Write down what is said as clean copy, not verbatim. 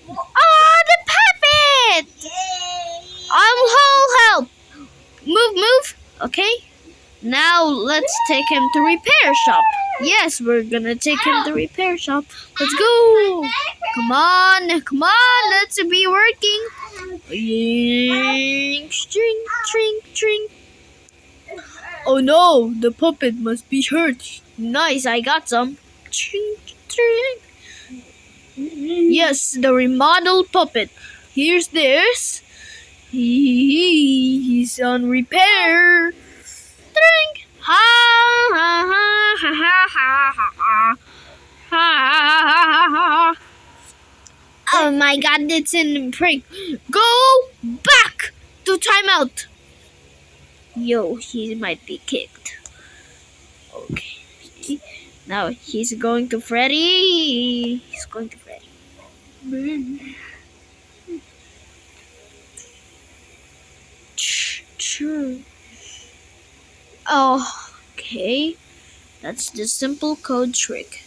Oh, the puppet! I will help. Move. Okay. Now let's take him to repair shop. Yes, we're gonna take him to repair shop. Let's go. Come on. Let's be working. String. Oh no, the puppet must be hurt. Nice, I got some. Ching. Yes, the remodeled puppet. Here's this. He's on repair. Drink. Ha ha ha ha ha ha ha ha. Oh my god, it's in prank. Go back to timeout. Yo, he might be kicked. Okay. Now he's going to Freddy. He's going to Freddy. Oh, okay. That's the simple code trick.